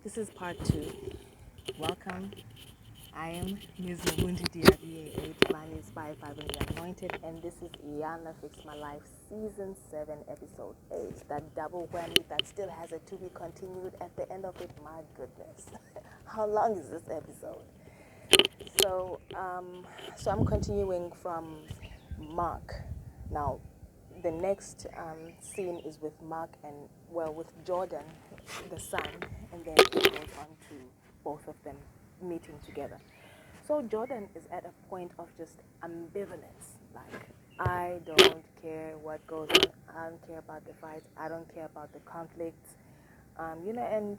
This is part 2. Welcome. I am MsNoBuntu divinely inspired by the anointed, and this is Iyanla Fix My Life Season 7, Episode 8. That double whammy that still has a to be continued at the end of it. My goodness. How long is this episode? So I'm continuing from Mark. Now, the next scene is with Mark and, with Jordan, the son, and then it goes on to both of them meeting together. So Jordan is at a point of just ambivalence. Like, I don't care what goes on. I don't care about the fights. I don't care about the conflicts. And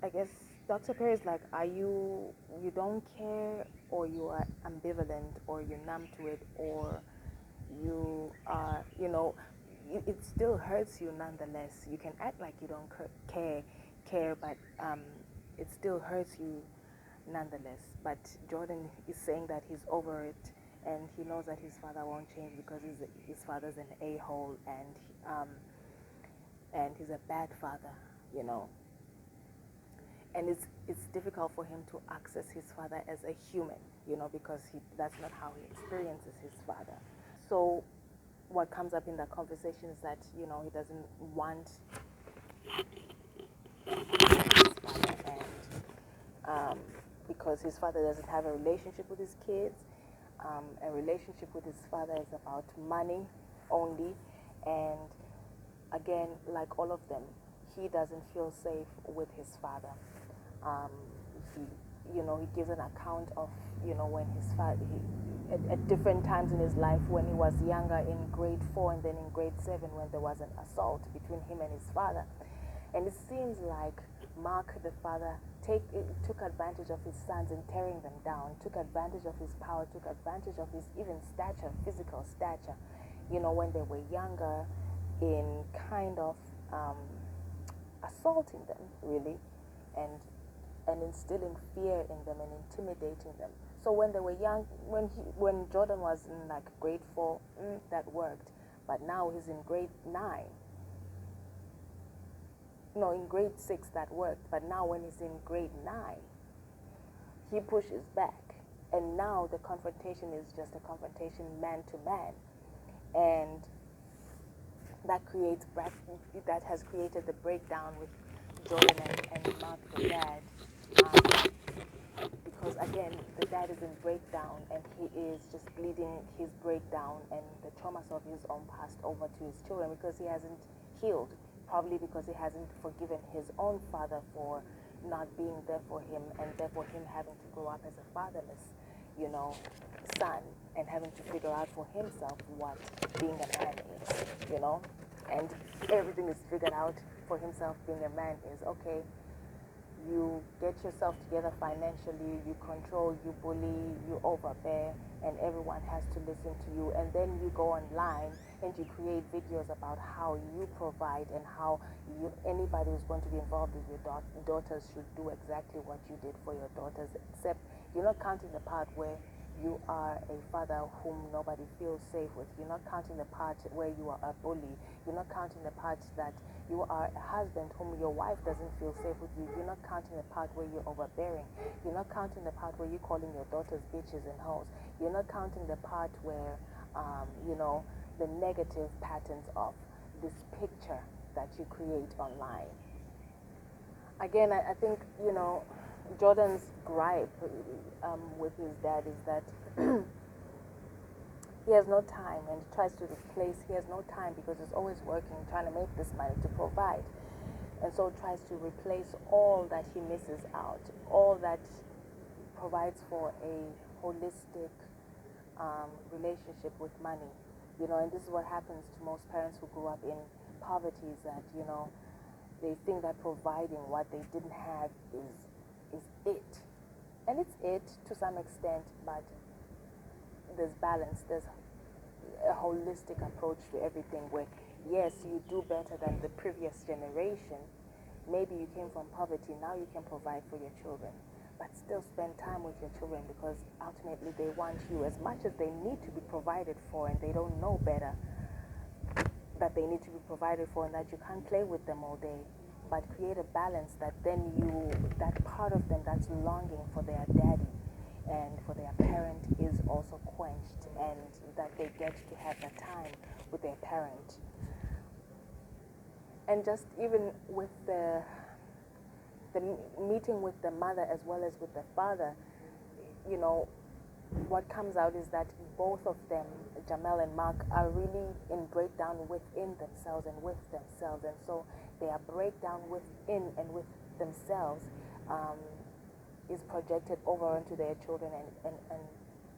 I guess Dr. Perry is like, are you don't care, or you are ambivalent, or you're numb to it, or you are, it still hurts you nonetheless. You can act like you don't care, but it still hurts you nonetheless. But Jordan is saying that he's over it, and he knows that his father won't change because his father's an a-hole, and he's a bad father, and it's difficult for him to access his father as a human, because that's not how he experiences his father. So what comes up in that conversation is that, he doesn't want his father, and because his father doesn't have a relationship with his kids. A relationship with his father is about money only, and again, like all of them, he doesn't feel safe with his father. He gives an account of, when his father, at different times in his life, when he was younger, in grade 4 and then in grade 7, when there was an assault between him and his father. And it seems like Mark, the father, took advantage of his sons in tearing them down, took advantage of his power, took advantage of his even stature, physical stature, when they were younger, in kind of assaulting them, really, and instilling fear in them and intimidating them. So when they were young, when Jordan was in like grade 4, that worked. But now he's in grade 9. No, in grade 6 that worked. But now when he's in grade 9, he pushes back. And now the confrontation is just a confrontation man to man. And that has created the breakdown with Jordan and Mark, the dad. Because again, the dad is in breakdown, and he is just bleeding his breakdown and the traumas of his own past over to his children, because he hasn't healed, probably because he hasn't forgiven his own father for not being there for him, and therefore him having to grow up as a fatherless, son, and having to figure out for himself what being a man is, and everything is figured out for himself. Being a man is, okay, you get yourself together financially, you control, you bully, you overbear, and everyone has to listen to you. And then you go online and you create videos about how you provide, and how anybody who's going to be involved with your daughters should do exactly what you did for your daughters, except you're not counting the part where you are a father whom nobody feels safe with. You're not counting the part where you are a bully. You're not counting the part that you are a husband whom your wife doesn't feel safe with you. You're not counting the part where you're overbearing. You're not counting the part where you're calling your daughters bitches and hoes. You're not counting the part where, the negative patterns of this picture that you create online. Again, I think, Jordan's gripe with his dad is that he has no time, and tries to replace. He has no time because he's always working, trying to make this money to provide, and so tries to replace all that he misses out, all that provides for a holistic relationship with money. And this is what happens to most parents who grew up in poverty, is that, they think that providing what they didn't have is it. And it's it to some extent, but there's balance, there's a holistic approach to everything, where yes, you do better than the previous generation. Maybe you came from poverty, now you can provide for your children, but still spend time with your children, because ultimately they want you as much as they need to be provided for, and they don't know better that they need to be provided for, and that you can't play with them all day. but create a balance that then that part of them that's longing for their daddy and for their parent is also quenched, and that they get to have that time with their parent. And just even with the meeting with the mother as well as with the father, you know, what comes out is that both of them, Jamel and Mark, are really in breakdown within themselves and with themselves. And so their breakdown within and with themselves is projected over onto their children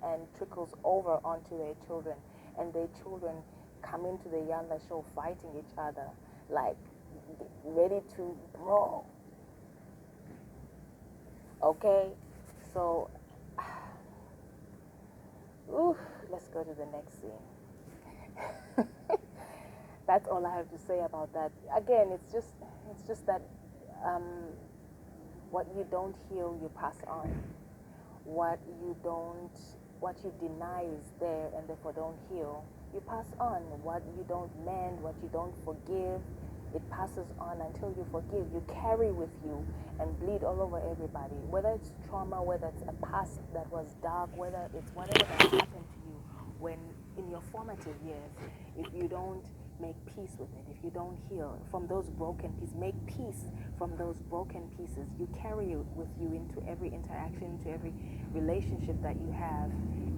and trickles over onto their children. And their children come into the Iyanla show fighting each other, like ready to brawl. Okay? So, ooh, let's go to the next scene. That's all I have to say about that. Again, it's just that what you don't heal, you pass on. What you deny is there and therefore don't heal, you pass on. What you don't mend, what you don't forgive, it passes on until you forgive. You carry with you and bleed all over everybody. Whether it's trauma, whether it's a past that was dark, whether it's whatever that happened to you when in your formative years, if you don't make peace with it, if you don't heal from those broken pieces, make peace from those broken pieces, you carry it with you into every interaction, into every relationship that you have,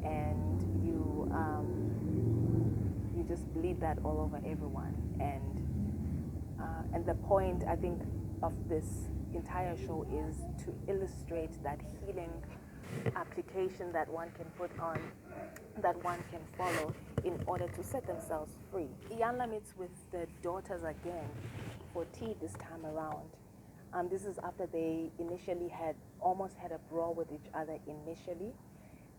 and you just bleed that all over everyone. And the point, I think, of this entire show is to illustrate that healing application that one can put on, that one can follow in order to set themselves free. Iyanla meets with the daughters again for tea this time around. This is after they initially almost had a brawl with each other initially.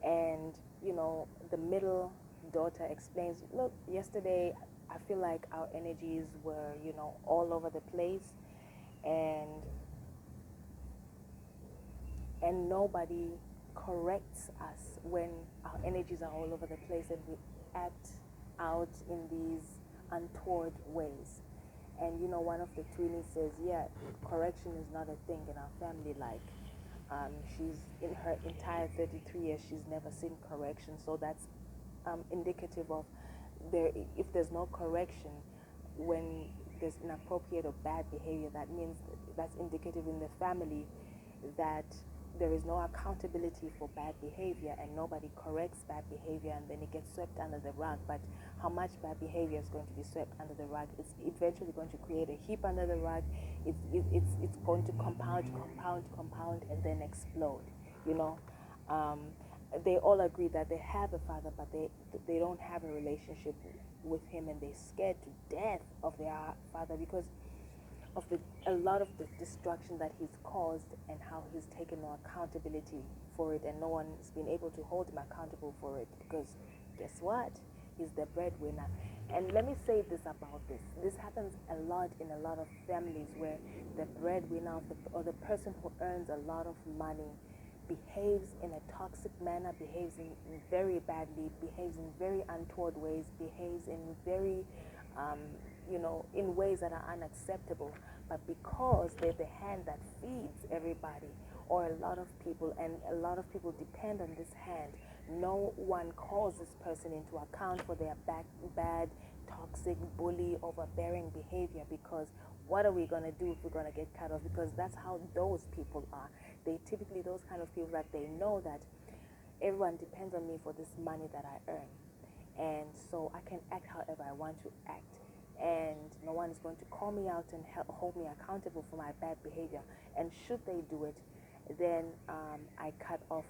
And, you know, the middle daughter explains, look, yesterday I feel like our energies were, you know, all over the place, and nobody corrects us when our energies are all over the place and we act out in these untoward ways. And, you know, one of the tweenies says, yeah, correction is not a thing in our family. Like, she's in her entire 33 years, she's never seen correction. So that's indicative of if there's no correction when there's inappropriate or bad behavior, that means that's indicative in the family that there is no accountability for bad behavior, and nobody corrects bad behavior, and then it gets swept under the rug. But how much bad behavior is going to be swept under the rug? It's eventually going to create a heap under the rug. It's going to compound, and then explode. You know, they all agree that they have a father, but they don't have a relationship with him, and they're scared to death of their father because of a lot of the destruction that he's caused and how he's taken no accountability for it, and no one's been able to hold him accountable for it because guess what? He's the breadwinner. And let me say this about this. This happens a lot in a lot of families where the breadwinner or the person who earns a lot of money behaves in a toxic manner, behaves in very badly, behaves in very untoward ways, behaves in very in ways that are unacceptable. But because they're the hand that feeds everybody or a lot of people, and a lot of people depend on this hand, no one calls this person into account for their bad, toxic, bully, overbearing behavior, because what are we going to do if we're going to get cut off? Because that's how those people are. They typically, those kind of people, that they know that everyone depends on me for this money that I earn. And so I can act however I want to act. And no one is going to call me out and hold me accountable for my bad behavior. And should they do it, then I cut off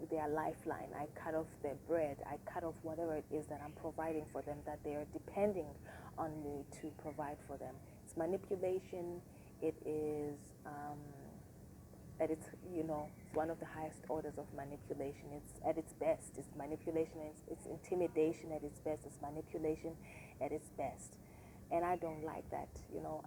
their lifeline. I cut off their bread. I cut off whatever it is that I'm providing for them, that they are depending on me to provide for them. It's manipulation. It is it's one of the highest orders of manipulation. It's at its best. It's manipulation. It's intimidation at its best. It's manipulation at its best. And I don't like that.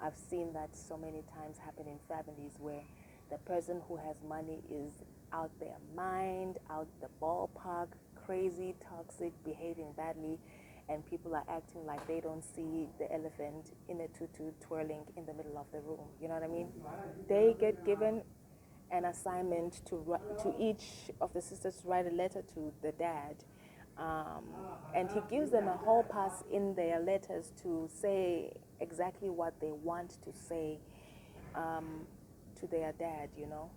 I've seen that so many times happen in families where the person who has money is out their mind, out the ballpark, crazy, toxic, behaving badly, and people are acting like they don't see the elephant in a tutu twirling in the middle of the room. You know what I mean? They get given an assignment to each of the sisters to write a letter to the dad, and he gives them a whole pass in their letters to say exactly what they want to say to their dad, you know.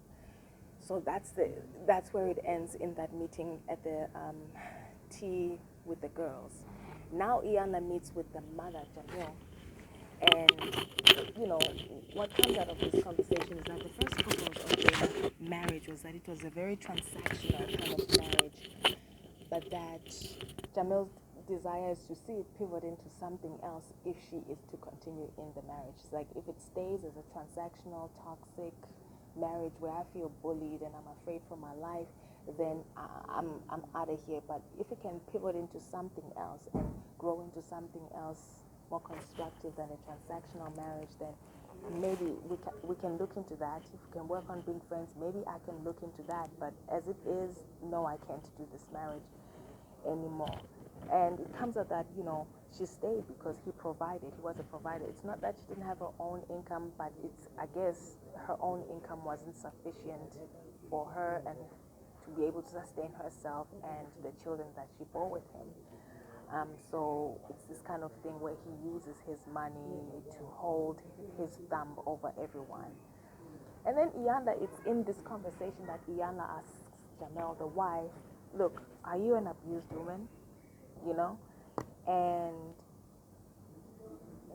So that's where it ends in that meeting at the tea with the girls. Now Iyanla meets with the mother, Jamil, and you know what comes out of this conversation is that the first purpose of their marriage was that it was a very transactional kind of marriage, but that Jamil's desire is to see it pivot into something else if she is to continue in the marriage. It's like if it stays as a transactional, toxic marriage where I feel bullied and I'm afraid for my life, then I'm out of here. But if it can pivot into something else and grow into something else more constructive than a transactional marriage, then maybe we can look into that. If we can work on being friends, maybe I can look into that. But as it is, no, I can't do this marriage anymore. And it comes out that, you know, she stayed because he provided. He was a provider. It's not that she didn't have her own income, but it's, I guess, her own income wasn't sufficient for her and to be able to sustain herself and the children that she bore with him. So it's this kind of thing where he uses his money to hold his thumb over everyone. And then Iyanla, it's in this conversation that Iyanla asks Jamel, the wife, look, are you an abused woman? You know? And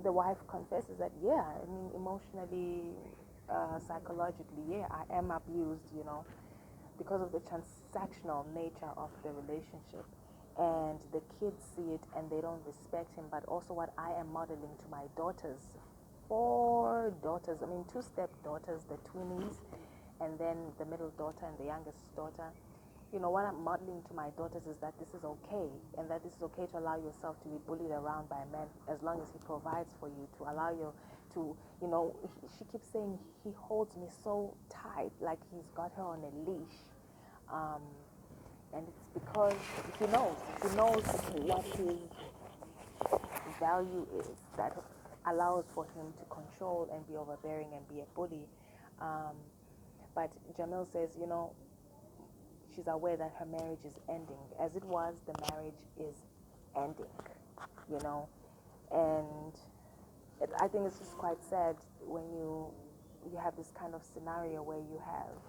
the wife confesses that, yeah, I mean, emotionally, psychologically, yeah, I am abused, you know, because of the transactional nature of the relationship. And the kids see it and they don't respect him. But also what I am modeling to my daughters, 4 daughters, I mean 2 stepdaughters, the twinnies, and then the middle daughter and the youngest daughter. You know, what I'm modeling to my daughters is that this is okay, and that this is okay to allow yourself to be bullied around by a man as long as he provides for you, to allow you to, you know, she keeps saying he holds me so tight, like he's got her on a leash. And it's because he knows what his value is that allows for him to control and be overbearing and be a bully. But Jamil says, you know, she's aware that her marriage is ending. As it was, the marriage is ending, you know. And I think it's just quite sad when you have this kind of scenario where you have,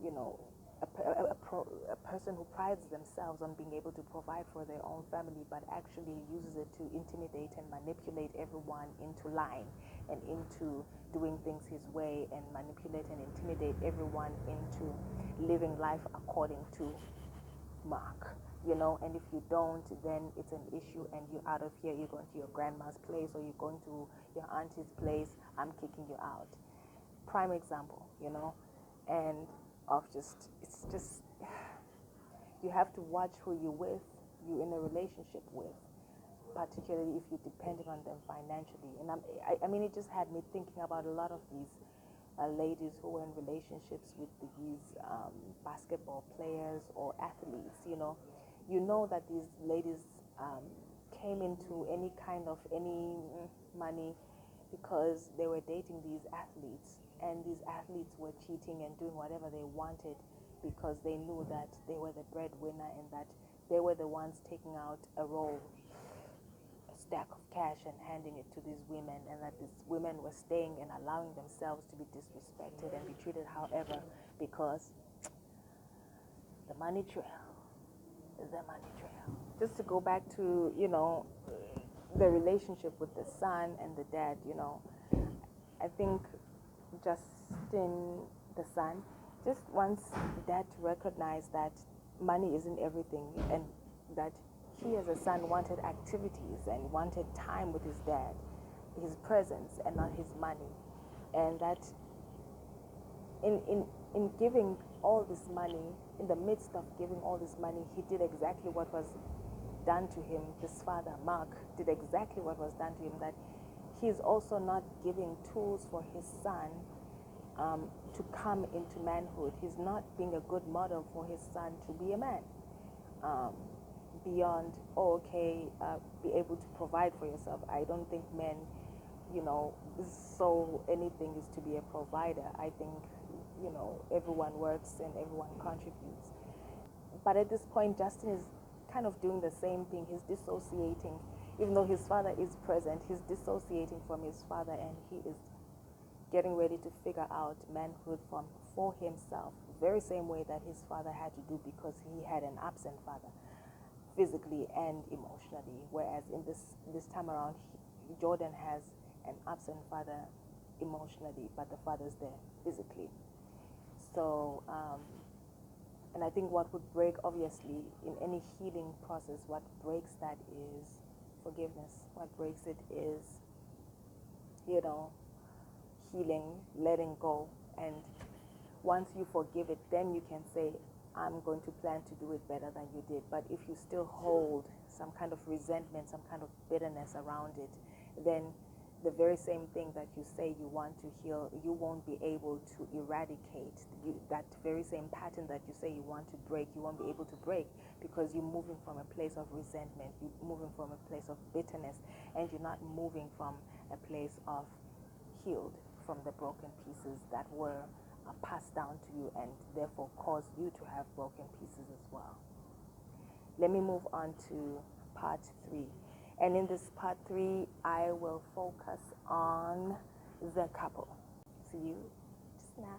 you know, a person who prides themselves on being able to provide for their own family, but actually uses it to intimidate and manipulate everyone into line and into doing things his way, and manipulate and intimidate everyone into living life according to Mark, you know. And if you don't, then it's an issue and you're out of here. You're going to your grandma's place or you're going to your auntie's place. I'm kicking you out. Prime example, you know. And of just, it's just, you have to watch who you're with, you're in a relationship with, particularly if you're dependent on them financially. And I mean, it just had me thinking about a lot of these ladies who were in relationships with these basketball players or athletes. You know that these ladies came into any money because they were dating these athletes, and these athletes were cheating and doing whatever they wanted because they knew that they were the breadwinner and that they were the ones taking out a stack of cash and handing it to these women, and that these women were staying and allowing themselves to be disrespected and be treated however, because the money trail is the money trail. Just to go back to, you know, the relationship with the son and the dad, you know, I think Justin, the son, just wants dad to recognize that money isn't everything, and that he as a son wanted activities and wanted time with his dad, his presence and not his money. And that in giving all this money, in the midst of giving all this money, he did exactly what was done to him. This father, Mark, did exactly what was done to him, that he's also not giving tools for his son to come into manhood. He's not being a good model for his son to be a man. beyond, oh, okay, be able to provide for yourself. I don't think men, so anything is to be a provider. I think, everyone works and everyone contributes. But at this point, Justin is kind of doing the same thing. He's dissociating. Even though his father is present, he's dissociating from his father, and he is getting ready to figure out manhood for himself, very same way that his father had to do, because he had an absent father, physically and emotionally. Whereas in this time around, Jordan has an absent father emotionally, but the father's there physically. So, and I think what would break, obviously, in any healing process, what breaks that is forgiveness. What breaks it is, healing, letting go. And once you forgive it, then you can say, I'm going to plan to do it better than you did. But if you still hold some kind of resentment, some kind of bitterness around it, then the very same thing that you say you want to heal, you won't be able to eradicate. That very same pattern that you say you want to break, you won't be able to break, because you're moving from a place of resentment, you're moving from a place of bitterness, and you're not moving from a place of healed from the broken pieces that were passed down to you, and therefore caused you to have broken pieces as well. Let me move on to part 3. And in this part 3, I will focus on the couple. See you just now.